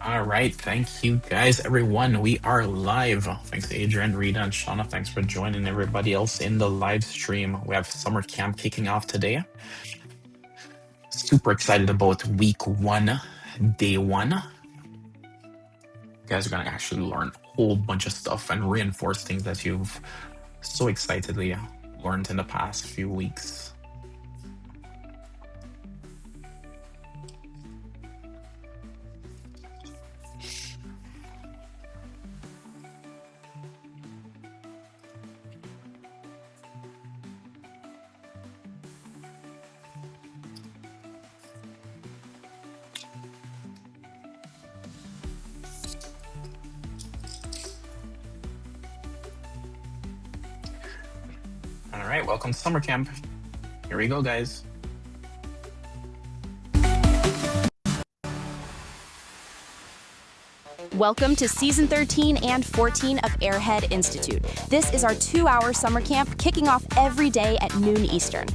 All right, thank you guys, everyone. We are live. Thanks to Adrian, Rita, and Shauna. Thanks for joining everybody else in the live stream. We have summer camp kicking off today. Super excited about week one, day one. You guys are gonna actually learn a whole bunch of stuff and reinforce things that you've so excitedly learned in the past few weeks. All right, welcome to summer camp. Here we go, guys. Welcome to Season 13 and 14 of Airhead Institute. This is our 2-hour summer camp kicking off every day at noon Eastern.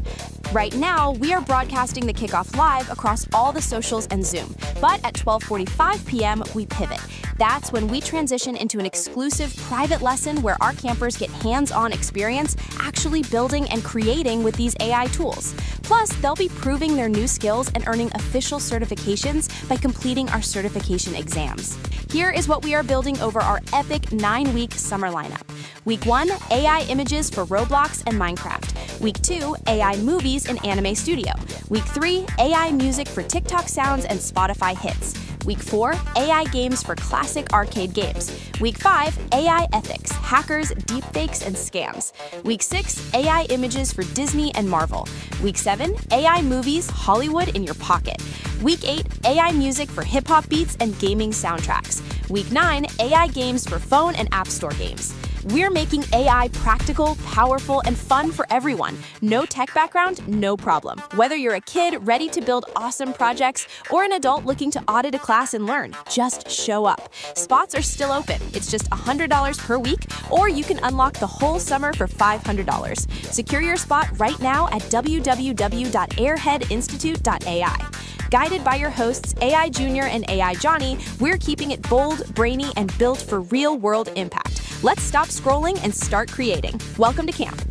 Right now, we are broadcasting the kickoff live across all the socials and Zoom, but at 12:45 p.m., we pivot. That's when we transition into an exclusive private lesson where our campers get hands-on experience actually building and creating with these AI tools. Plus, they'll be proving their new skills and earning official certifications by completing our certification exams. Here is what we are building over our epic 9-week summer lineup. Week 1, AI images for Roblox and Minecraft. Week 2, AI movies in Anime Studio. Week 3, AI music for TikTok sounds and Spotify hits. Week 4, AI games for classic arcade games. Week 5, AI ethics, hackers, deepfakes, and scams. Week 6, AI images for Disney and Marvel. Week 7, AI movies, Hollywood in your pocket. Week 8, AI music for hip-hop beats and gaming soundtracks. Week 9, AI games for phone and app store games. We're making AI practical, powerful, and fun for everyone. No tech background, no problem. Whether you're a kid ready to build awesome projects or an adult looking to audit a class and learn, just show up. Spots are still open. It's just $100 per week, or you can unlock the whole summer for $500. Secure your spot right now at www.airheadinstitute.ai. Guided by your hosts, AI Junior and AI Johnny, we're keeping it bold, brainy, and built for real-world impact. Let's stop scrolling and start creating. Welcome to camp.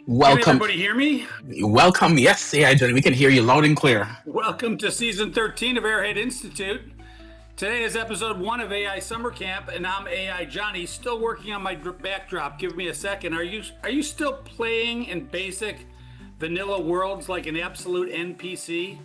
Welcome. Can everybody hear me? Welcome. Yes, AI Johnny, we can hear you loud and clear. Welcome to Season 13 of Airhead Institute. Today is episode 1 of AI Summer Camp, and I'm AI Johnny, still working on my backdrop. Give me a second. Are you still playing in basic vanilla worlds like an absolute NPC?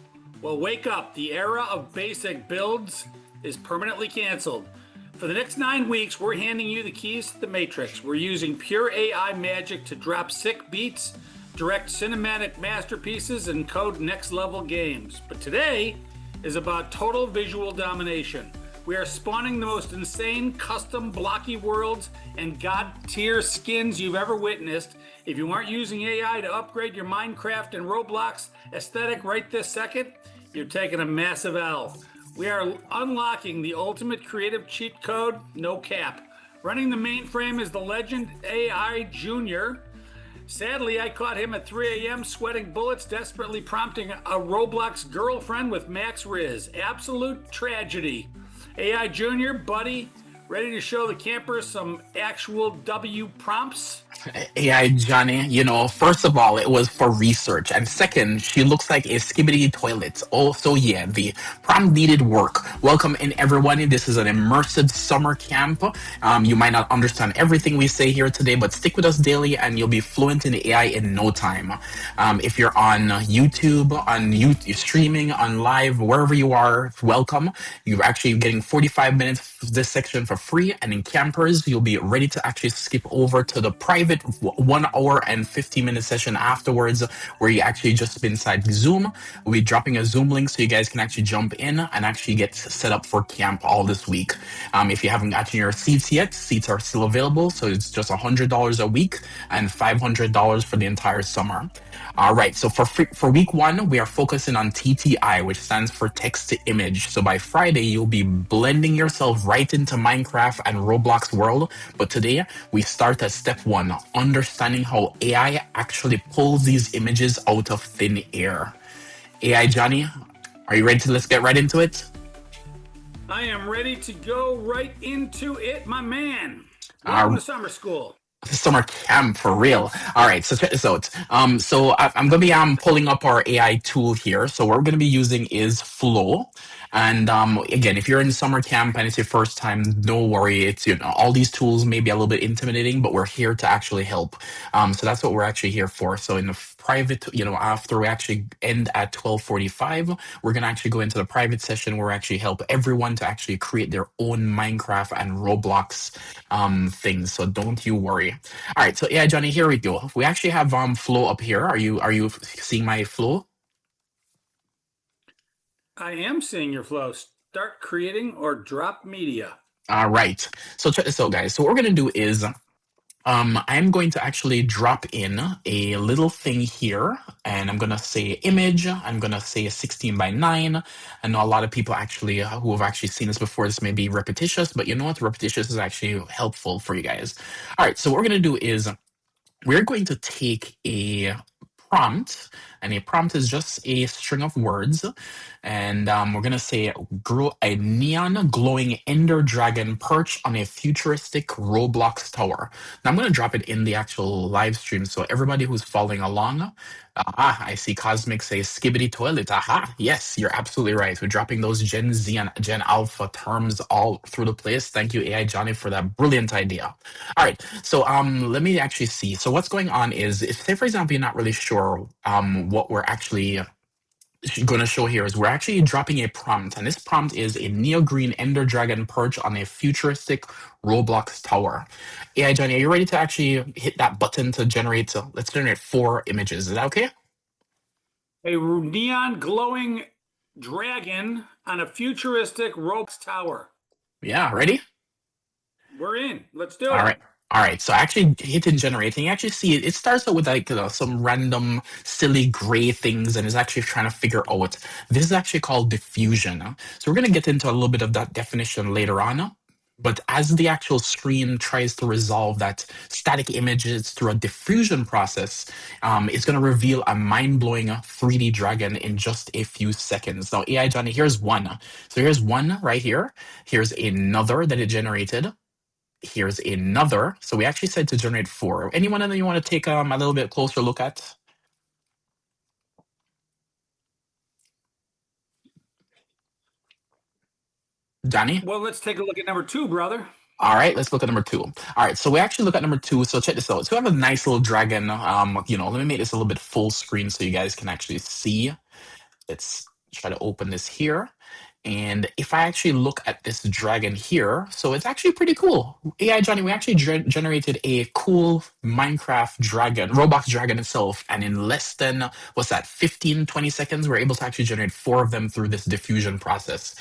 Well, wake up. The era of basic builds is permanently canceled. For the next 9 weeks, we're handing you the keys to the Matrix. We're using pure AI magic to drop sick beats, direct cinematic masterpieces, and code next-level games. But today is about total visual domination. We are spawning the most insane custom blocky worlds and god-tier skins you've ever witnessed. If you aren't using AI to upgrade your Minecraft and Roblox aesthetic right this second, you're taking a massive L. We are unlocking the ultimate creative cheat code, no cap. Running the mainframe is the legend AI Junior. Sadly, I caught him at 3 a.m. sweating bullets, desperately prompting a Roblox girlfriend with Max Riz. Absolute tragedy. AI Junior, buddy, ready to show the campers some actual W prompts? AI Johnny, first of all, it was for research. And second, she looks like a skibbity toilet. Oh, so yeah, the prompt needed work. Welcome in, everyone. This is an immersive summer camp. You might not understand everything we say here today, but stick with us daily and you'll be fluent in AI in no time. If you're on YouTube, you're streaming, on live, wherever you are, welcome. You're actually getting 45 minutes of this section for free. And in campers, you'll be ready to actually skip over to the private 1 hour and 50-minute session afterwards, where you actually just inside Zoom. We'll be dropping a Zoom link so you guys can actually jump in and actually get set up for camp all this week. If you haven't gotten your seats yet, seats are still available, so it's just $100 a week and $500 for the entire summer. All right, so for week 1, we are focusing on TTI, which stands for text to image. So by Friday, you'll be blending yourself right into Minecraft Minecraft and Roblox world, but today we start at step one, understanding how AI actually pulls these images out of thin air. AI Johnny, are you ready to let's get right into it? I am ready to go right into it, my man. Welcome Uh, to summer school. Summer camp for real. All right, so check this out. I'm gonna be pulling up our AI tool here. So what we're gonna be using is Flow. And again, if you're in summer camp and it's your first time, no worry. It's all these tools may be a little bit intimidating, but we're here to actually help. So that's what we're actually here for. So in the private, after we actually end at 12:45, we're gonna actually go into the private session where we actually help everyone to actually create their own Minecraft and Roblox things. So don't you worry. All right, so yeah, Johnny, here we go. We actually have flow up here. Are you seeing my flow? I am seeing your flow. Start creating or drop media. All right. So check this out, guys. So what we're gonna do is I'm going to actually drop in a little thing here, and I'm gonna say image. I'm gonna say 16 by 9. I know a lot of people actually who have actually seen this before. This may be repetitious, but you know what? Repetitious is actually helpful for you guys. All right. So what we're gonna do is we're going to take a prompt, and a prompt is just a string of words, and we're going to say grow a neon glowing ender dragon perch on a futuristic Roblox tower. Now I'm going to drop it in the actual live stream, so everybody who's following along, I see Cosmic say skibbity toilet. Aha, yes, you're absolutely right. We're dropping those Gen Z and Gen Alpha terms all through the place. Thank you, AI Johnny, for that brilliant idea. All right, so let me actually see. So what's going on is, if say for example you're not really sure what we're actually going to show here is we're actually dropping a prompt, and this prompt is a neo green ender dragon perch on a futuristic Roblox tower. AI Johnny, are you ready to actually hit that button to generate? Let's generate 4 images. Is that okay? A neon glowing dragon on a futuristic Roblox tower. Yeah, ready? We're in. Let's do All it. right. All right, so actually hitting generate, and you actually see it starts out with like some random silly gray things, and is actually trying to figure out. This is actually called diffusion. So we're going to get into a little bit of that definition later on. But as the actual screen tries to resolve that static images through a diffusion process, it's going to reveal a mind-blowing 3D dragon in just a few seconds. Now, AI Johnny, here's one. So here's one right here. Here's another that it generated. Here's another. So we actually said to generate 4. Anyone that you want to take a little bit closer look at? Johnny? Well, let's take a look at number 2, brother. All right, let's look at number 2. All right, so we actually look at number 2. So check this out. So we have a nice little dragon. Let me make this a little bit full screen so you guys can actually see. Let's try to open this here. And if I actually look at this dragon here, so it's actually pretty cool. AI Johnny, we actually generated a cool Minecraft dragon, Roblox dragon itself. And in less than, what's that, 15, 20 seconds, we're able to actually generate 4 of them through this diffusion process.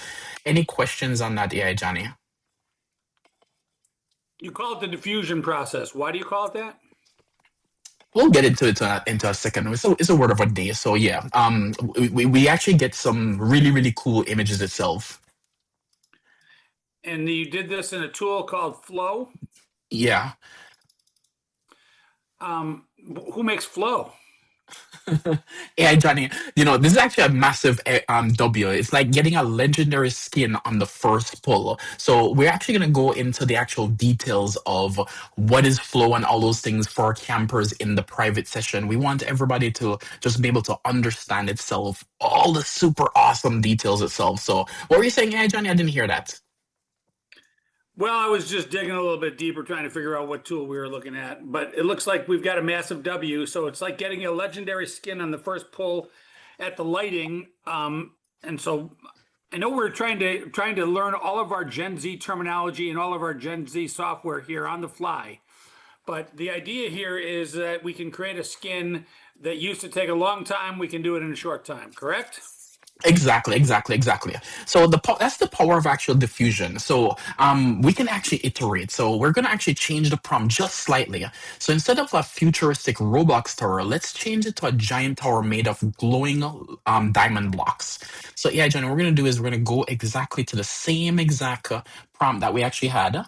Any questions on that, AI Johnny? You call it the diffusion process. Why do you call it that? We'll get into it into a second. It's a word of a day. So yeah, we actually get some really, really cool images itself. And you did this in a tool called Flow. Yeah. Who makes Flow? AI Johnny, this is actually a massive W. It's like getting a legendary skin on the first pull. So we're actually going to go into the actual details of what is flow and all those things for our campers in the private session. We want everybody to just be able to understand itself, all the super awesome details itself. So what were you saying, AI Johnny? I didn't hear that. Well, I was just digging a little bit deeper, trying to figure out what tool we were looking at. But it looks like we've got a massive W, so it's like getting a legendary skin on the first pull at the lighting. And so I know we're trying to learn all of our Gen Z terminology and all of our Gen Z software here on the fly. But the idea here is that we can create a skin that used to take a long time. We can do it in a short time, correct? Exactly, exactly, exactly. So that's the power of actual diffusion. So we can actually iterate. So we're gonna actually change the prompt just slightly. So instead of a futuristic Roblox tower, let's change it to a giant tower made of glowing diamond blocks. So yeah, Jenny, what we're gonna do is we're gonna go exactly to the same exact prompt that we actually had,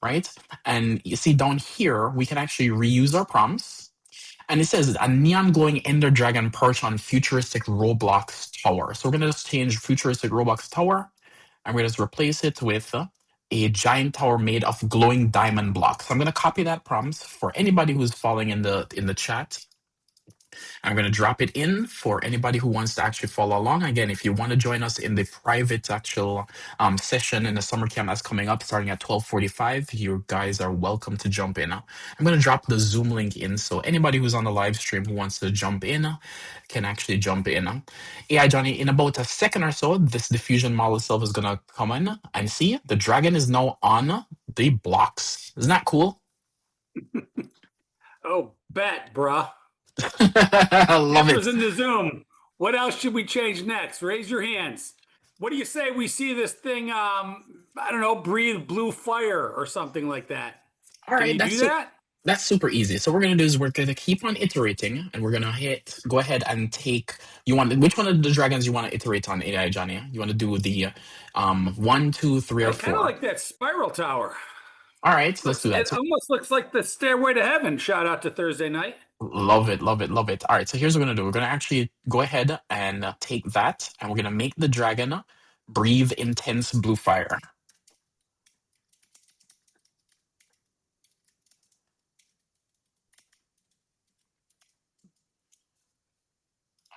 right? And you see down here, we can actually reuse our prompts. And it says a neon glowing ender dragon perched on futuristic Roblox tower. So we're gonna just change futuristic Roblox tower, and we're gonna just replace it with a giant tower made of glowing diamond blocks. So I'm gonna copy that prompt for anybody who's following in the chat. I'm going to drop it in for anybody who wants to actually follow along. Again, if you want to join us in the private actual session in the summer camp that's coming up starting at 12:45, you guys are welcome to jump in. I'm going to drop the Zoom link in so anybody who's on the live stream who wants to jump in can actually jump in. Yeah, Johnny, in about a second or so, this diffusion model itself is going to come in and see the dragon is now on the blocks. Isn't that cool? Oh, bet, bruh. I love it. Campers in the Zoom. What else should we change next? Raise your hands. What do you say we see this thing, I don't know, breathe blue fire or something like that? All Can right, you do that? that's super easy. So what we're gonna do is we're gonna keep on iterating, and we're gonna go ahead and take. You want which one of the dragons you want to iterate on, AI Johnny? You want to do the one, two, three, or I kind of four? like that spiral tower. All right, let's Looks, do that. it So almost looks like the Stairway to Heaven. Shout out to Thursday night. love it, love it, love it. All right, so here's what we're gonna do. We're gonna actually go ahead and take that, and we're gonna make the dragon breathe intense blue fire.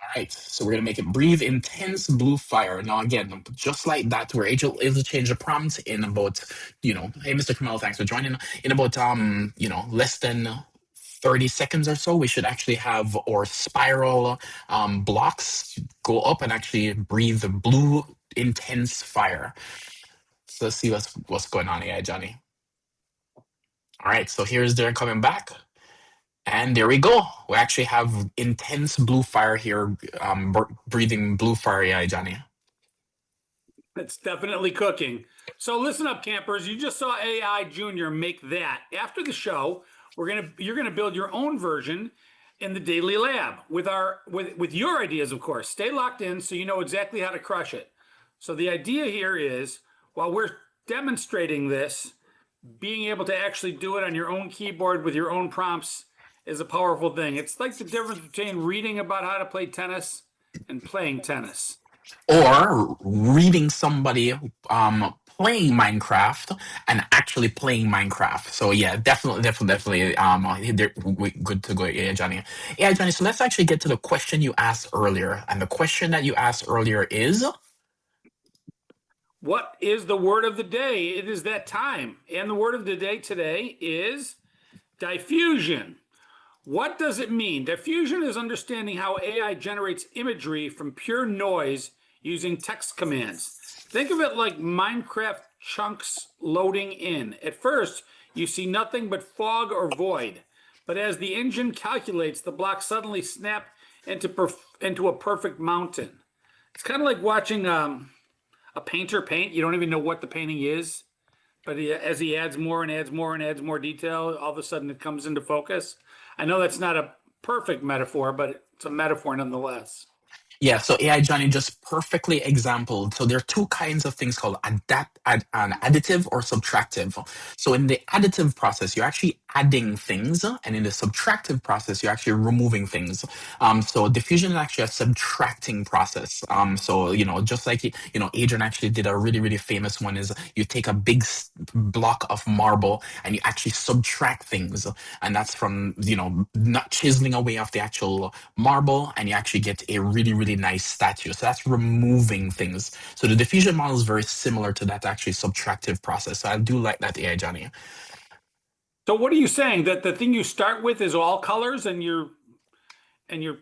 All right, so we're gonna make it breathe intense blue fire. Now again, just like that, we're able to change the prompt in about, hey Mr. Kamel, thanks for joining. In about less than 30 seconds or so, we should actually have our spiral blocks go up and actually breathe the blue intense fire. So let's see what's going on here, Johnny. All right, so here's their coming back. And there we go. We actually have intense blue fire here, breathing blue fire, yeah, Johnny. It's definitely cooking. So listen up, campers. You just saw AI Junior make that. After the show, you're gonna build your own version in the daily lab with your ideas, of course. Stay locked in so you know exactly how to crush it. So the idea here is while we're demonstrating this, being able to actually do it on your own keyboard with your own prompts is a powerful thing. It's like the difference between reading about how to play tennis and playing tennis. Or reading somebody playing Minecraft and actually playing Minecraft. So yeah, definitely. Good to go, yeah, Johnny. Yeah, Johnny. So let's actually get to the question you asked earlier, and the question that you asked earlier is. What is the word of the day? It is that time. And the word of the day today is diffusion. What does it mean? Diffusion is understanding how AI generates imagery from pure noise using text commands. Think of it like Minecraft chunks loading in. At first, you see nothing but fog or void. But as the engine calculates, the blocks suddenly snap into a perfect mountain. It's kind of like watching a painter paint. You don't even know what the painting is, but as he adds more and adds more and adds more detail, all of a sudden it comes into focus. I know that's not a perfect metaphor, but it's a metaphor nonetheless. Yeah, so AI Johnny just perfectly exampled. So there are two kinds of things called an additive or subtractive. So in the additive process, you're actually adding things, and in the subtractive process, you're actually removing things. So diffusion is actually a subtracting process. So just like Adrian actually did a really really famous one is you take a big block of marble and you actually subtract things, and that's from not chiseling away off the actual marble, and you actually get a really really nice statue. So that's removing things. So the diffusion model is very similar to that actually subtractive process. So I do like that, AI Johnny. So what are you saying? That the thing you start with is all colors and you're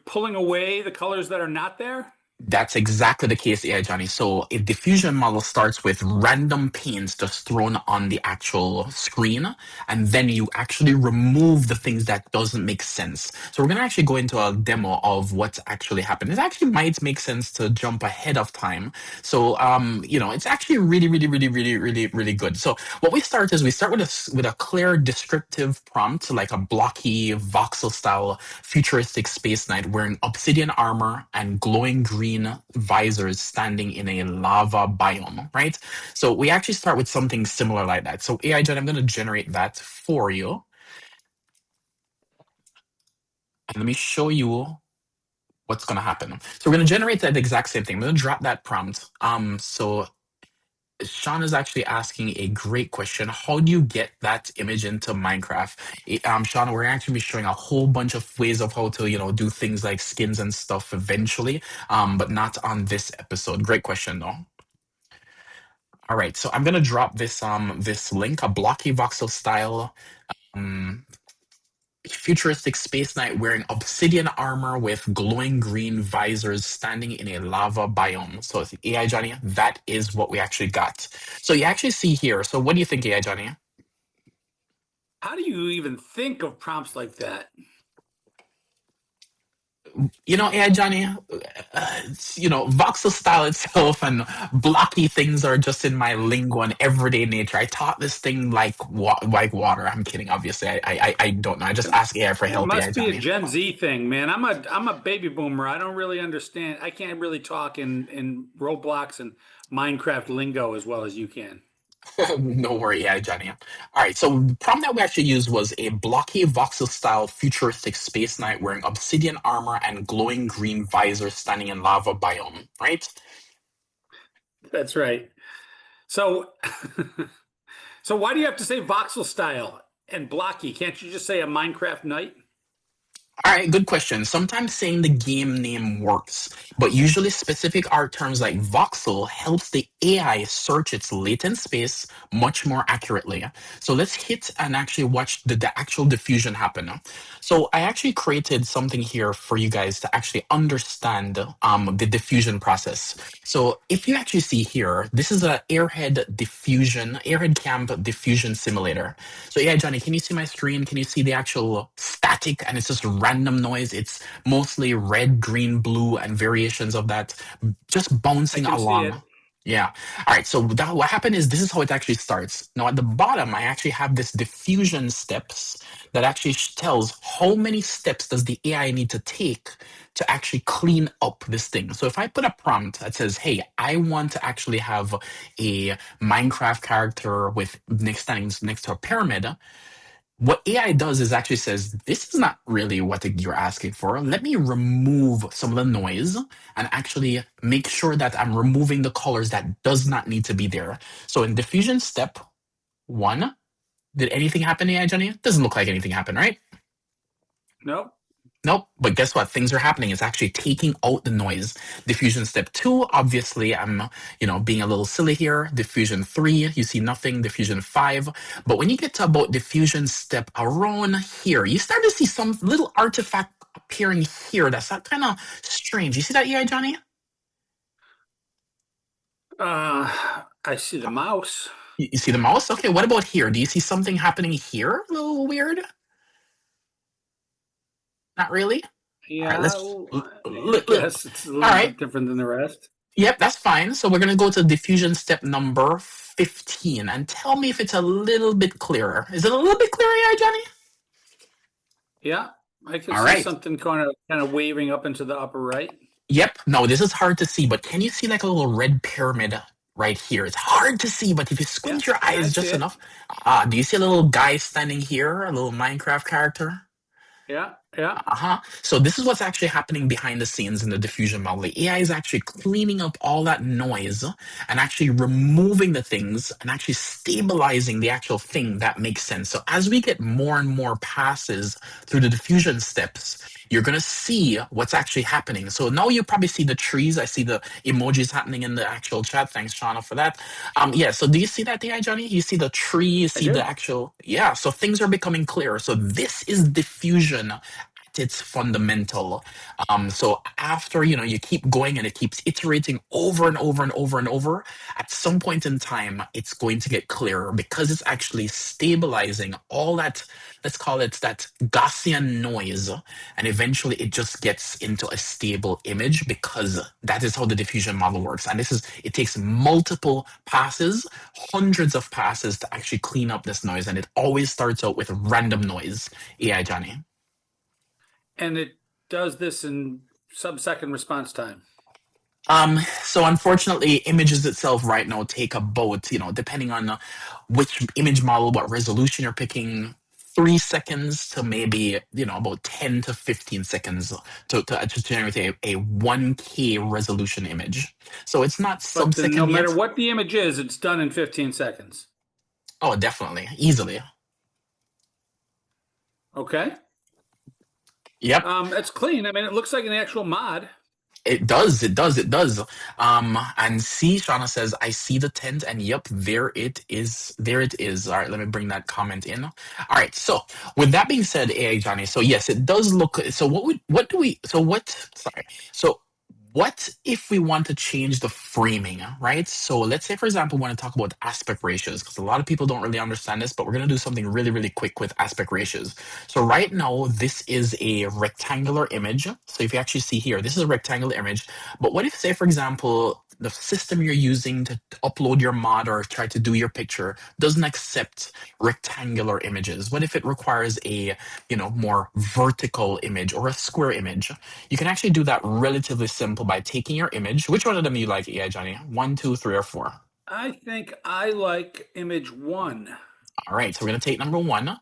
pulling away the colors that are not there? That's exactly the case, AI Johnny. So a diffusion model starts with random panes just thrown on the actual screen, and then you actually remove the things that doesn't make sense. So we're gonna actually go into a demo of what's actually happened. It actually might make sense to jump ahead of time. So it's actually really, really, really, really, really, really good. So what we start is we start with a clear descriptive prompt, like a blocky voxel style futuristic space knight wearing obsidian armor and glowing green visors standing in a lava biome, right? So we actually start with something similar like that. So AI Gen, I'm going to generate that for you. And let me show you what's going to happen. So we're going to generate that exact same thing. I'm going to drop that prompt. So Sean is actually asking a great question. How do you get that image into Minecraft? Sean, we're actually be showing a whole bunch of ways of how to, do things like skins and stuff eventually, but not on this episode. Great question, though. All right, so I'm gonna drop this link, a blocky voxel style um, futuristic space knight wearing obsidian armor with glowing green visors standing in a lava biome. So AI Johnny, that is what we actually got. So you actually see here. So what do you think, AI Johnny? How do you even think of prompts like that? AI Johnny, voxel style itself and blocky things are just in my lingo and everyday nature. I taught this thing like water. I'm kidding, obviously. I don't know. I just ask AI for It help, AI must be a Johnny. Gen Z thing, man. I'm a baby boomer. I don't really understand. I can't really talk in Roblox and Minecraft lingo as well as you can. No worry, yeah, Johnny. All right, so the prompt that we actually used was a blocky voxel-style futuristic space knight wearing obsidian armor and glowing green visor standing in lava biome, right? That's right. So, so why do you have to say voxel style and blocky? Can't you just say a Minecraft knight? All right, good question. Sometimes saying the game name works, but usually specific art terms like voxel helps the AI search its latent space much more accurately. So let's hit and actually watch the actual diffusion happen. So I actually created something here for you guys to actually understand the diffusion process. So if you actually see here, this is a Airhead Camp diffusion simulator. So yeah, Johnny, can you see my screen? Can you see the actual static? And it's just random noise. It's mostly red, green, blue, and variations of that just I bouncing can see along. it. Yeah. All right. So what happened is this is how it actually starts. Now at the bottom, I actually have this diffusion steps that actually tells how many steps does the AI need to take to actually clean up this thing. So if I put a prompt that says, "Hey, I want to actually have a Minecraft character with standing next to a pyramid," what AI does is actually says, this is not really what you're asking for. Let me remove some of the noise and actually make sure that I'm removing the colors that does not need to be there. So in diffusion step 1, did anything happen, AI Johnny? Doesn't look like anything happened, right? Nope. Nope. But guess what? Things are happening. It's actually taking out the noise. Diffusion step 2, obviously, I'm, being a little silly here. Diffusion 3, you see nothing. Diffusion 5. But when you get to about diffusion step around here, you start to see some little artifact appearing here. That's kind of strange. You see that, AI Johnny? I see the mouse. You see the mouse? Okay, what about here? Do you see something happening here? A little weird? Not really? All right, Yeah, let's. I guess it's a All little right. bit different than the rest. Yep, that's fine. So we're going to go to diffusion step number 15 and tell me if it's a little bit clearer. Is it a little bit clearer, yeah, Johnny? Yeah, I can All see right. something kind of waving up into the upper right. Yep. No, this is hard to see, but can you see like a little red pyramid right here? It's hard to see, but if you Yeah, squint your yeah, I eyes see just it. enough, do you see a little guy standing here, a little Minecraft character? Yeah, yeah. Uh-huh. So this is what's actually happening behind the scenes in the diffusion model. The AI is actually cleaning up all that noise and actually removing the things and actually stabilizing the actual thing that makes sense. So as we get more and more passes through the diffusion steps, you're going to see what's actually happening. So now you probably see the trees. I see the emojis happening in the actual chat. Thanks, Shauna, for that. Yeah, so do you see that, AI, Johnny? You see the tree, you I see the do. actual, yeah, so things are becoming clearer. So this is diffusion at its fundamental. So after, you keep going and it keeps iterating over and over and over and over, at some point in time, it's going to get clearer because it's actually stabilizing all that, let's call it that Gaussian noise. And eventually it just gets into a stable image because that is how the diffusion model works. And it takes multiple passes, hundreds of passes to actually clean up this noise. And it always starts out with random noise. AI Johnny. And it does this in sub-second response time. So unfortunately, images itself right now take about, depending on which image model, what resolution you're picking, 3 seconds to maybe, about 10 to 15 seconds to generate a 1K resolution image. So it's not But no sub-second matter yet. what the image is, it's done in 15 seconds. Oh, definitely. Easily. Okay. Yep. It's clean. I mean, it looks like an actual mod. It does, it does, it does. And see, Shauna says, I see the tent, and yep, there it is. There it is. All right, let me bring that comment in. All right, so with that being said, AI Johnny, so yes, it does look so what if we want to change the framing, right? So let's say, for example, we want to talk about aspect ratios, because a lot of people don't really understand this, but we're going to do something really, really quick with aspect ratios. So right now, this is a rectangular image. So if you actually see here, this is a rectangular image. But what if, say, for example, the system you're using to upload your mod or try to do your picture doesn't accept rectangular images? What if it requires a, more vertical image or a square image? You can actually do that relatively simple by taking your image. Which one of them you like, AI Johnny? 1, 2, 3, or 4? I think I like image 1. All right, so we're going to take number 1, and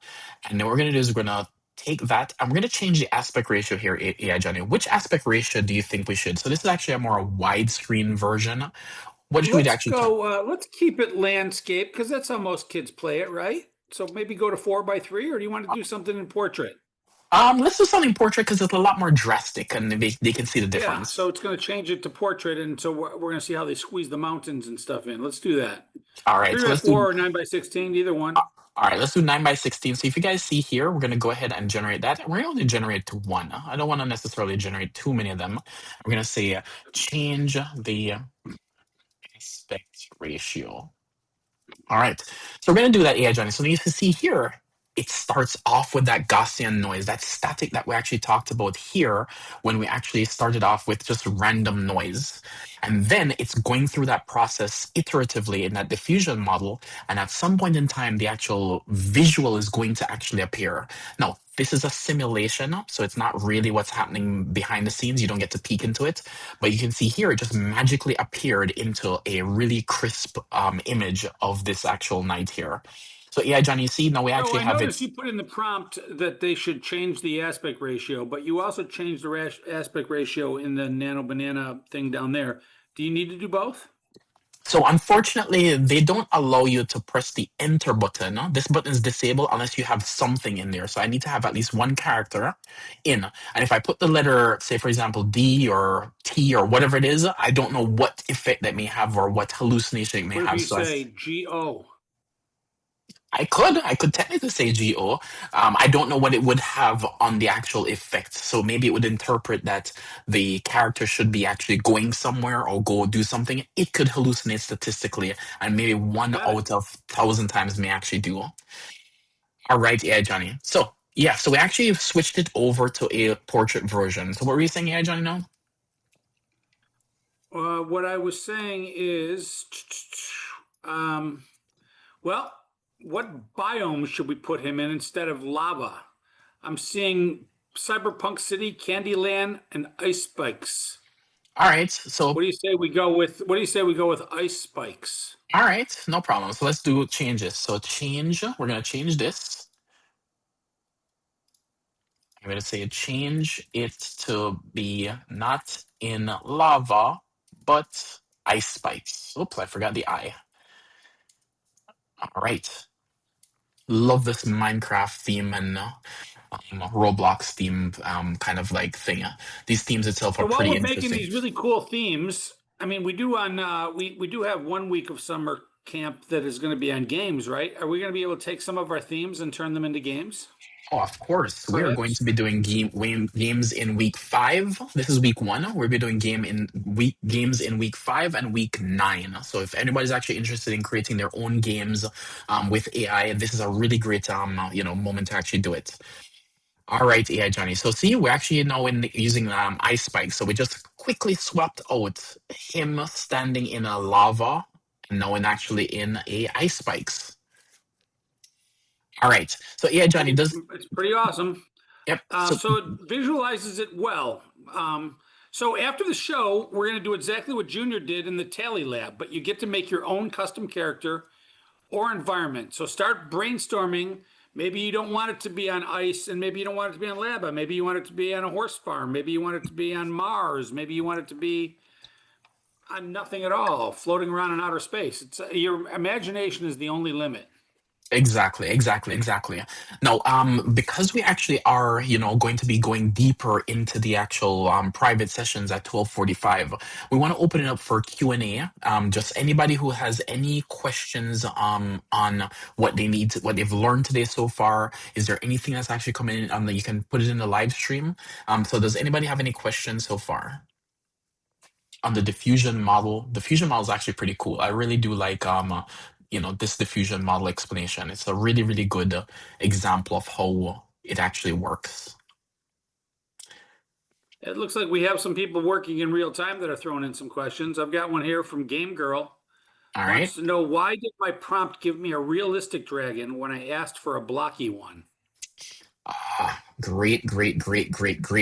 then what we're going to do is we're going to take that, and we're going to change the aspect ratio here, AI Johnny. Which aspect ratio do you think we should? So this is actually a more widescreen version. What should we Let's actually talk? go, let's keep it landscape because that's how most kids play it, right? So maybe go to 4:3, or do you want to do something in portrait? Let's do something portrait because it's a lot more drastic, and they can see the Yeah, difference. so it's going to change it to portrait, and so we're going to see how they squeeze the mountains and stuff in. Let's do that. All right, 3 so by let's do. 4 or 9:16, either one. All right, let's do 9 by 16. So if you guys see here, we're going to go ahead and generate that. And we're going to generate to 1. I don't want to necessarily generate too many of them. We're going to say change the aspect ratio. All right, so we're going to do that, AI Johnny. So you can see here, it starts off with that Gaussian noise, that static that we actually talked about here when we actually started off with just random noise. And then it's going through that process iteratively in that diffusion model. And at some point in time, the actual visual is going to actually appear. Now, this is a simulation, so it's not really what's happening behind the scenes. You don't get to peek into it. But you can see here, it just magically appeared into a really crisp image of this actual night here. So yeah, Johnny, you see, now we actually I have it. noticed you put in the prompt that they should change the aspect ratio, but you also changed the aspect ratio in the nano banana thing down there. Do you need to do both? So unfortunately, they don't allow you to press the enter button. This button is disabled unless you have something in there. So I need to have at least one character in. And if I put the letter, say for example, D or T or whatever it is, I don't know what effect that may have or what hallucination it may What if have. you So say GO? I could technically say GO. I don't know what it would have on the actual effect. So maybe it would interpret that the character should be actually going somewhere or go do something. It could hallucinate statistically, and maybe one Got it. out of 1,000 times may actually do. All right, yeah, Johnny. So yeah, so we actually switched it over to a portrait version. So what were you saying, yeah, Johnny? Now? What I was saying is, well, what biome should we put him in instead of lava? I'm seeing Cyberpunk City, Candyland, and ice spikes. All right, so What do you say we go with? What do you say we go with ice spikes? all right, no problem. So let's do changes. So change, we're gonna change this. I'm going to say change it to be not in lava, but ice spikes. Oops, I forgot the I. All right. Love this Minecraft theme and Roblox theme kind of like thing. These themes itself are So while pretty we're making interesting. these really cool themes, I mean, we do on we do have 1 week of summer camp that is going to be on games, right? Are we going to be able to take some of our themes and turn them into games? Oh, of course. We are going Perhaps. to be doing games in week 5. This is week 1. We'll be doing games in week 5 and week 9. So if anybody's actually interested in creating their own games with AI, this is a really great moment to actually do it. All right, AI Johnny. So see, we're actually now using ice spikes. So we just quickly swapped out him standing in a lava and now in actually in a ice spikes. All right. So AI Johnny does. It's pretty awesome. Yep. So So it visualizes it well. So after the show, we're going to do exactly what Junior did in the Tally Lab, but you get to make your own custom character or environment. So start brainstorming. Maybe you don't want it to be on ice, and maybe you don't want it to be on lava. Maybe you want it to be on a horse farm. Maybe you want it to be on Mars. Maybe you want it to be on nothing at all, floating around in outer space. It's your imagination is the only limit. exactly. Now, because we actually are, going to be going deeper into the actual private sessions at 12:45, we want to open it up for Q&A. Just anybody who has any questions on what they've learned today so far. Is there anything that's actually coming in that you can put it in the live stream? So does anybody have any questions so far on the diffusion model? The fusion model is actually pretty cool. I really do like this diffusion model explanation. It's a really, really good example of how it actually works. It looks like we have some people working in real time that are throwing in some questions. I've got one here from Game Girl. All right. Wants to know, why did my prompt give me a realistic dragon when I asked for a blocky one? Great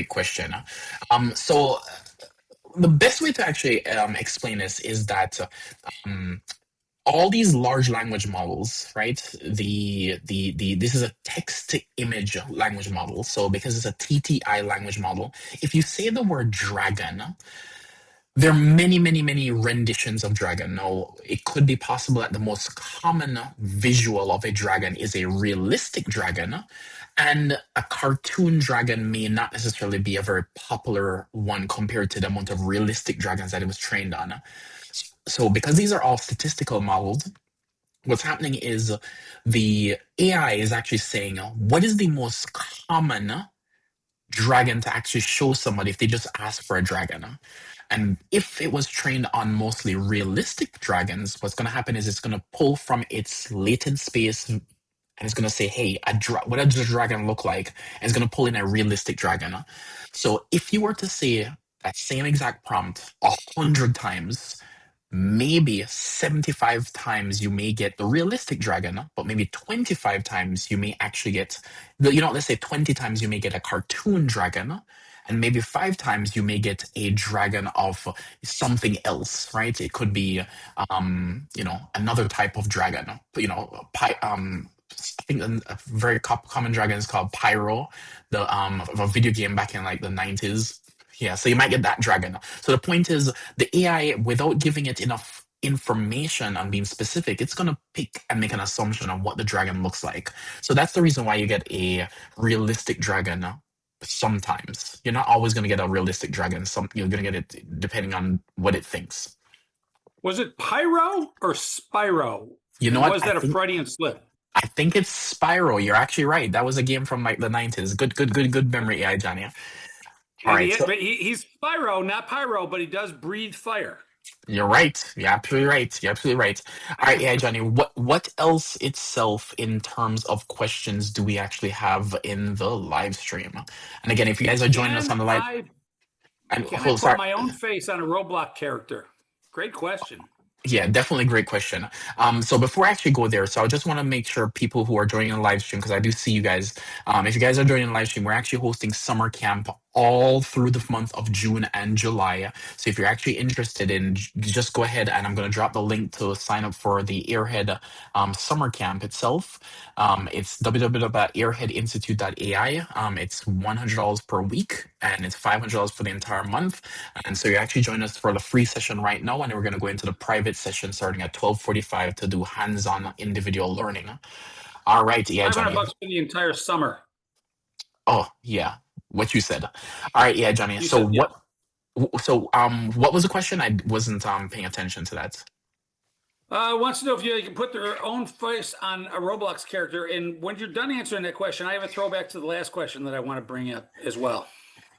question. So the best way to actually explain this is that all these large language models, right? This is a text to image language model. So because it's a TTI language model, if you say the word dragon, there are many renditions of dragon. Now, it could be possible that the most common visual of a dragon is a realistic dragon, and a cartoon dragon may not necessarily be a very popular one compared to the amount of realistic dragons that it was trained on. So because these are all statistical models, what's happening is the AI is actually saying, what is the most common dragon to actually show somebody if they just ask for a dragon? And if it was trained on mostly realistic dragons, what's going to happen is it's going to pull from its latent space and it's going to say, hey, what does a dragon look like? And it's going to pull in a realistic dragon. So if you were to say that same exact prompt 100 times, maybe 75 times you may get the realistic dragon, but maybe 25 times you may actually get let's say 20 times you may get a cartoon dragon, and maybe 5 times you may get a dragon of something else, right? It could be another type of dragon. I think a very common dragon is called Pyro, the of a video game back in like the 90s. Yeah, so you might get that dragon. So the point is, the AI, without giving it enough information and being specific, it's going to pick and make an assumption on what the dragon looks like. So that's the reason why you get a realistic dragon sometimes. You're not always going to get a realistic dragon. You're going to get it depending on what it thinks. Was it Pyro or Spyro? You know what? Was that a Freudian slip? I think it's Spyro. You're actually right. That was a game from like the 90s. Good memory, AI, Johnny. All right, But he's Spyro, not Pyro, but he does breathe fire. You're right. You're absolutely right. All right, yeah, Johnny. What else itself in terms of questions do we actually have in the live stream? And again, if you guys are joining us on the live, I put my own face on a Roblox character? Great question. Yeah, definitely great question. So before I actually go there, so I just want to make sure people who are joining the live stream, because I do see you guys, if you guys are joining the live stream, we're actually hosting summer camp all through the month of June and July. So if you're actually interested in, just go ahead and I'm going to drop the link to sign up for the Airhead summer camp itself. It's www.airheadinstitute.ai. It's $100 per week and it's $500 for the entire month. And so you're actually joining us for the free session right now, and we're going to go into the private session starting at 12:45 to do hands-on individual learning. All right, yeah, Johnny. $500 for the entire summer. Oh yeah, what you said. All right, yeah, Johnny. So what? Yeah. So what was the question? I wasn't paying attention to that. Wants to know if you can put their own face on a Roblox character. And when you're done answering that question, I have a throwback to the last question that I want to bring up as well.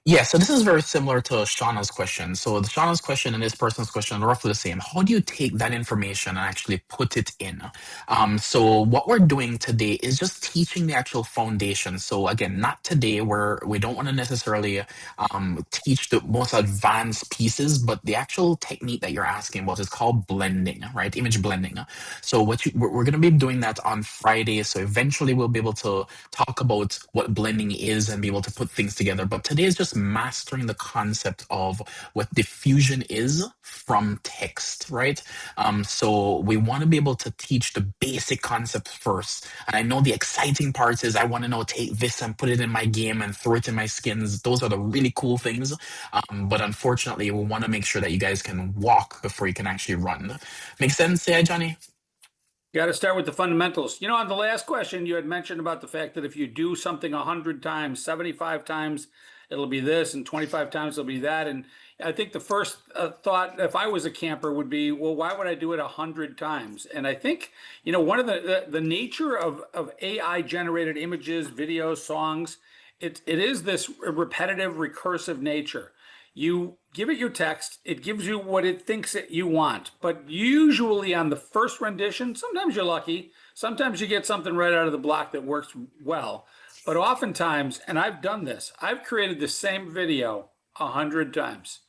Yeah, so this is very similar to Shauna's question. So the Shauna's question and this person's question are roughly the same. How do you take that information and actually put it in? So what we're doing today is just teaching the actual foundation. So again, not today where we don't want to necessarily teach the most advanced pieces, but the actual technique that you're asking about is called blending, right? Image blending. So we're going to be doing that on Friday. So eventually we'll be able to talk about what blending is and be able to put things together. But today is just mastering the concept of what diffusion is from text, right? So we want to be able to teach the basic concepts first. And I know the exciting parts is I want to know take this and put it in my game and throw it in my skins. Those are the really cool things. But unfortunately, we want to make sure that you guys can walk before you can actually run. Make sense, yeah, Johnny? Got to start with the fundamentals. You know, on the last question, you had mentioned about the fact that if you do something 100 times, 75 times, it'll be this, and 25 times it'll be that. And I think the first thought, if I was a camper, would be, well, why would I do it 100 times? And I think, you know, one of the nature of AI generated images, videos, songs, it is this repetitive, recursive nature. You give it your text, it gives you what it thinks that you want. But usually on the first rendition, sometimes you're lucky, sometimes you get something right out of the block that works well. But oftentimes, and I've done this, I've created the same video 100 times.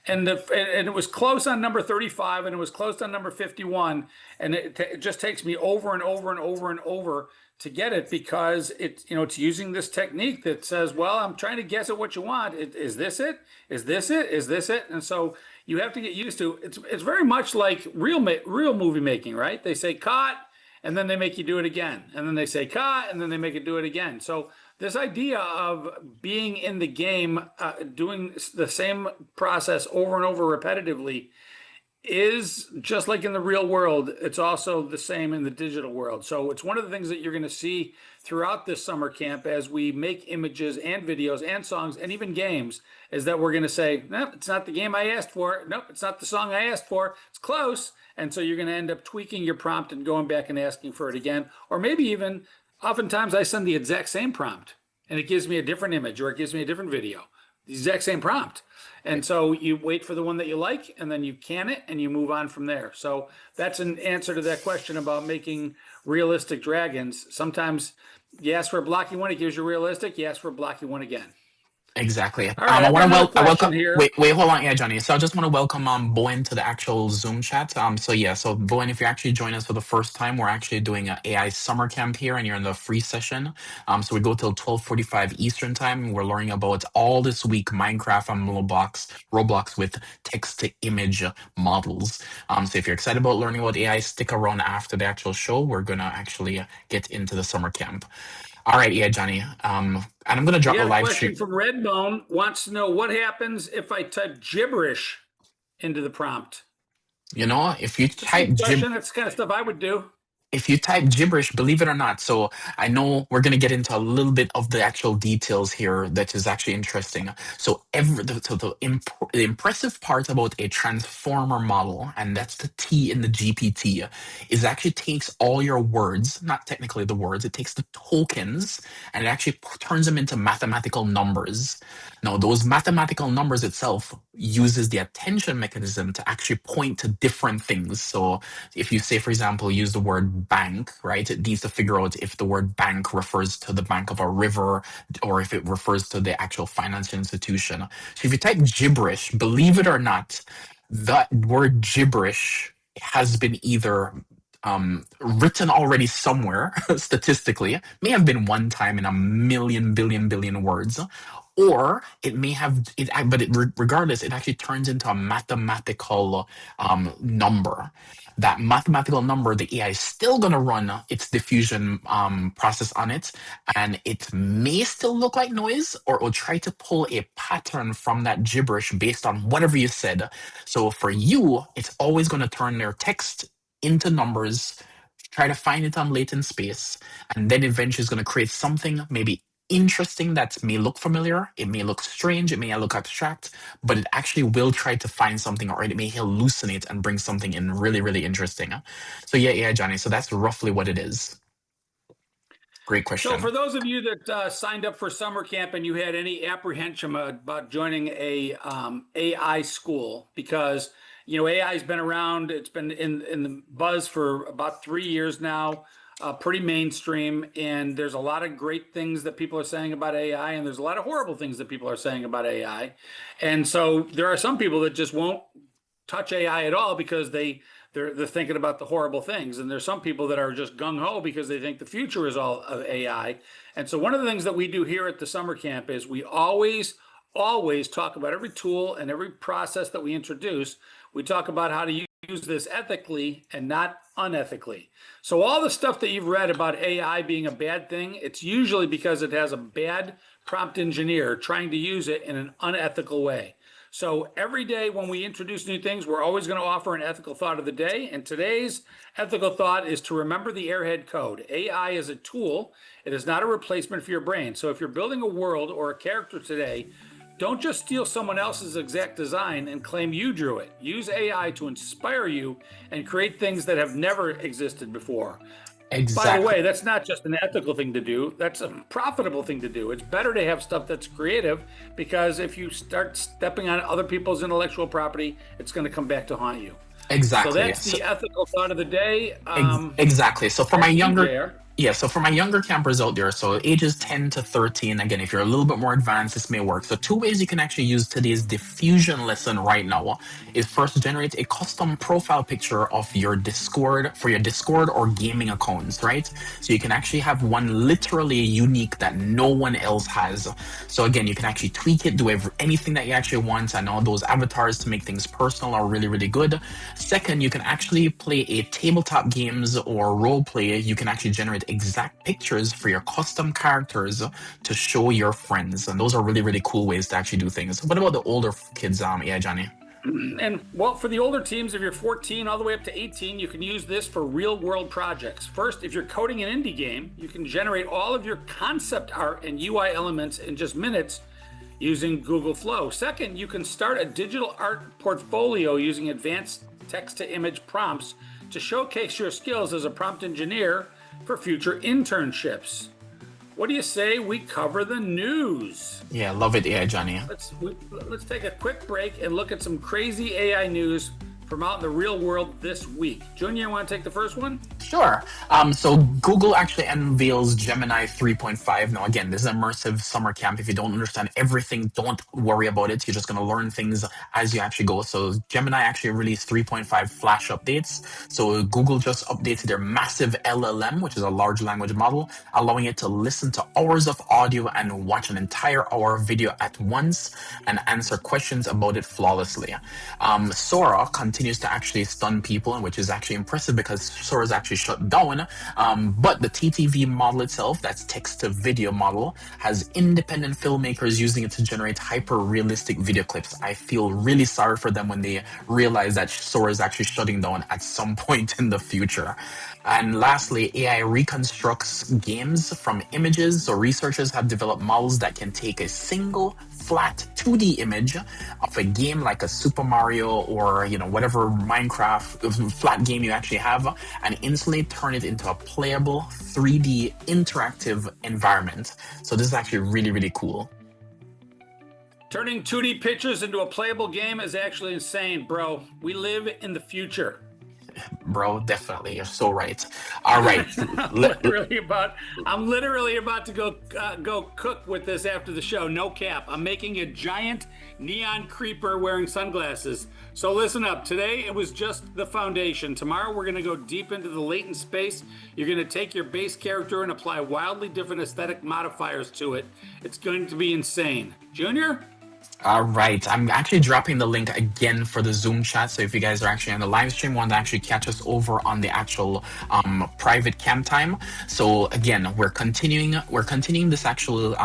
And it was close on number 35 and it was close on number 51. And it just takes me over and over and over and over to get it because it's using this technique that says, well, I'm trying to guess at what you want. Is this it? Is this it? Is this it? And so you have to get used to it's very much like real movie making, right? They say cut and then they make you do it again. And then they say cut and then they make you do it again. So this idea of being in the game, doing the same process over and over repetitively is just like in the real world. It's also the same in the digital world. So it's one of the things that you're going to see throughout this summer camp as we make images and videos and songs and even games is that we're going to say, nope, it's not the game I asked for. Nope, it's not the song I asked for. It's close. And so you're going to end up tweaking your prompt and going back and asking for it again. Or maybe even oftentimes I send the exact same prompt and it gives me a different image or it gives me a different video, the exact same prompt. And so you wait for the one that you like and then you can it and you move on from there. So that's an answer to that question about making realistic dragons. Sometimes you ask for a blocky one, it gives you realistic. You ask for a blocky one again. Exactly. All right, I I've want got another I question welcome. here. Wait, hold on, yeah, Johnny. So I just want to welcome Bowen to the actual Zoom chat. So yeah, so Bowen, if you're actually joining us for the first time, we're actually doing an AI summer camp here, and you're in the free session. So we go till 12:45 Eastern time. We're learning about all this week Minecraft and Roblox with text to image models. So if you're excited about learning about AI, stick around after the actual show. We're gonna actually get into the summer camp. All right, yeah, Johnny. And I'm gonna We drop the got a live question stream. from Redbone, wants to know what happens if I type gibberish into the prompt. You know, It's a sweet question. That's the kind of stuff I would do. if you type gibberish, believe it or not, so I know we're gonna get into a little bit of the actual details here that is actually interesting. So the impressive part about a transformer model, and that's the T in the GPT, is it actually takes all your words, not technically the words, it takes the tokens and it actually turns them into mathematical numbers. Now, those mathematical numbers itself uses the attention mechanism to actually point to different things. So if you say, for example, use the word bank, right? It needs to figure out if the word bank refers to the bank of a river or if it refers to the actual financial institution. So if you type gibberish, believe it or not, that word gibberish has been either written already somewhere statistically, may have been one time in a million, billion words, or it may have regardless, it actually turns into a mathematical number. That mathematical number, the AI is still going to run its diffusion process on it, and it may still look like noise, or it will try to pull a pattern from that gibberish based on whatever you said. So for you, it's always going to turn their text into numbers, try to find it on latent space, and then eventually it's going to create something maybe interesting that may look familiar, it may look strange, it may look abstract, but it actually will try to find something, or it may hallucinate and bring something in really, really interesting. So yeah, Johnny. So that's roughly what it is. Great So, question. for those of you that signed up for summer camp and you had any apprehension about joining a AI school, because AI has been around, it's been in the buzz for about 3 years now, pretty mainstream, and there's a lot of great things that people are saying about AI, and there's a lot of horrible things that people are saying about AI, and so there are some people that just won't touch AI at all because they're thinking about the horrible things. And there's some people that are just gung ho because they think the future is all of AI. And so one of the things that we do here at the summer camp is we always talk about every tool and every process that we introduce. We talk about how to use this ethically and not unethically. So all the stuff that you've read about AI being a bad thing, it's usually because it has a bad prompt engineer trying to use it in an unethical way. So every day when we introduce new things, we're always going to offer an ethical thought of the day. And today's ethical thought is to remember the Airhead code. AI is a tool. It is not a replacement for your brain. So if you're building a world or a character today, don't just steal someone else's exact design and claim you drew it. Use AI to inspire you and create things that have never existed before. By the Exactly. way, that's not just an ethical thing to do, that's a profitable thing to do. It's better to have stuff that's creative, because if you start stepping on other people's intellectual property, it's going to come back to haunt you. So Exactly. that's the ethical thought of the day. Exactly. So for my Back to you, younger, JR. yeah, so for my younger campers out there, so ages 10 to 13, again, if you're a little bit more advanced, this may work. So two ways you can actually use today's diffusion lesson right now is first generate a custom profile picture of your Discord for your Discord or gaming accounts, right? So you can actually have one literally unique that no one else has. So again, you can actually tweak it, do anything that you actually want, and all those avatars to make things personal are really, really good. Second, you can actually play a tabletop games or role play. You can actually generate exact pictures for your custom characters to show your friends, and those are really, really cool ways to actually do things. What about the older kids? Yeah, Johnny. And well, for the older teams, if you're 14 all the way up to 18, you can use this for real world projects. First, if you're coding an indie game, you can generate all of your concept art and UI elements in just minutes using Google Flow. Second, you can start a digital art portfolio using advanced text to image prompts to showcase your skills as a prompt engineer for future internships. What do you say we cover the news? Yeah, love it. Yeah, Johnny. Let's take a quick break and look at some crazy AI news from out in the real world this week. Junior, you want to take the first one? Sure. So Google actually unveils Gemini 3.5. Now, again, this is immersive summer camp. If you don't understand everything, don't worry about it. You're just going to learn things as you actually go. So Gemini actually released 3.5 flash updates. So Google just updated their massive LLM, which is a large language model, allowing it to listen to hours of audio and watch an entire hour video at once and answer questions about it flawlessly. Sora continues to actually stun people, which is actually impressive because Sora is actually shut down. But the TTV model itself, that's text to video model, has independent filmmakers using it to generate hyper realistic video clips. I feel really sorry for them when they realize that Sora is actually shutting down at some point in the future. And lastly, AI reconstructs games from images. So researchers have developed models that can take a single flat 2D image of a game like a Super Mario or whatever Minecraft flat game you actually have, and instantly turn it into a playable 3D interactive environment. So this is actually really, really cool. Turning 2D pictures into a playable game is actually insane, bro. We live in the future. Bro, definitely, you're so right. All right. I'm literally about to go cook with this after the show. No cap. I'm making a giant neon creeper wearing sunglasses. So listen up. Today it was just the foundation. Tomorrow we're going to go deep into the latent space. You're going to take your base character and apply wildly different aesthetic modifiers to it. It's going to be insane. Junior? All right. I'm actually dropping the link again for the Zoom chat. So if you guys are actually on the live stream, want to actually catch us over on the actual private camp time. So again, we're continuing this actual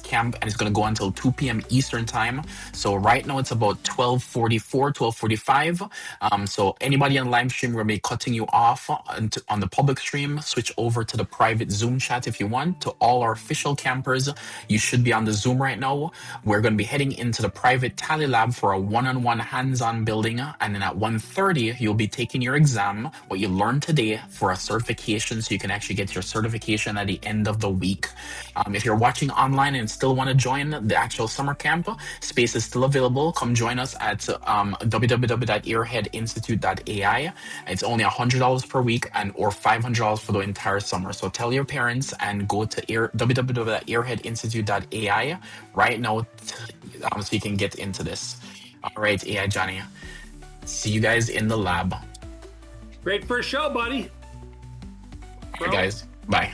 camp, and it's going to go until 2 p.m. Eastern time. So right now it's about 12:44, 12:45. So anybody on the live stream, we're going to be cutting you off on the public stream. Switch over to the private Zoom chat if you want. To all our official campers, you should be on the Zoom right now. We're going to be heading into the private tally lab for a one-on-one hands-on building, and then at 1:30 you'll be taking your exam, what you learned today, for a certification, so you can actually get your certification at the end of the week. If you're watching online and still want to join the actual summer camp, space is still available. Come join us at www.airheadinstitute.ai. It's only $100 per week and or $500 for the entire summer. So tell your parents and go to www.airheadinstitute.ai right now, so you can get into this. All right, AI Johnny. See you guys in the lab. Great first show, buddy. All right, guys. Bye.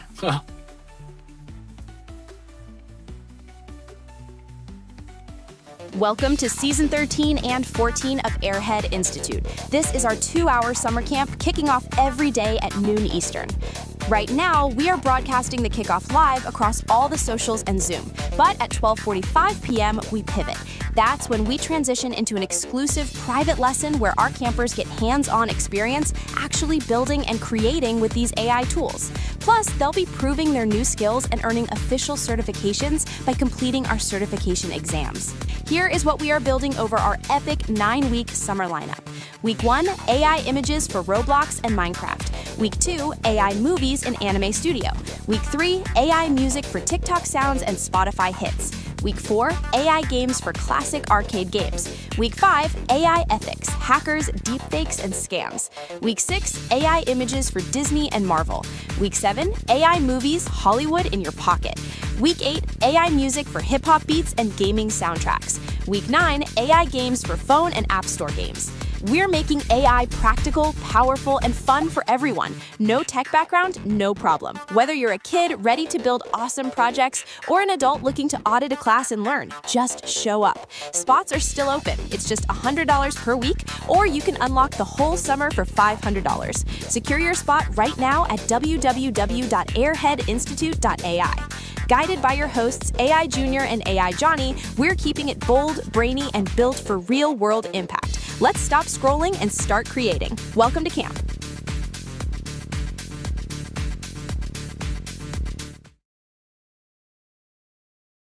Welcome to Season 13 and 14 of Airhead Institute. This is our 2-hour summer camp kicking off every day at noon Eastern. Right now, we are broadcasting the kickoff live across all the socials and Zoom, but at 12:45 p.m., we pivot. That's when we transition into an exclusive private lesson where our campers get hands-on experience actually building and creating with these AI tools. Plus, they'll be proving their new skills and earning official certifications by completing our certification exams. Here is what we are building over our epic 9-week summer lineup. Week 1, AI images for Roblox and Minecraft. Week 2, AI movies in Anime Studio. Week 3, AI music for TikTok sounds and Spotify hits. Week 4, AI games for classic arcade games. Week 5, AI ethics, hackers, deepfakes, and scams. Week 6, AI images for Disney and Marvel. Week 7, AI movies, Hollywood in your pocket. Week 8, AI music for hip-hop beats and gaming soundtracks. Week 9, AI games for phone and app store games. We're making AI practical, powerful, and fun for everyone. No tech background, no problem. Whether you're a kid ready to build awesome projects or an adult looking to audit a class and learn, just show up. Spots are still open. It's just $100 per week, or you can unlock the whole summer for $500. Secure your spot right now at www.airheadinstitute.ai. Guided by your hosts, AI Junior and AI Johnny, we're keeping it bold, brainy, and built for real-world impact. Let's stop scrolling and start creating. Welcome to camp.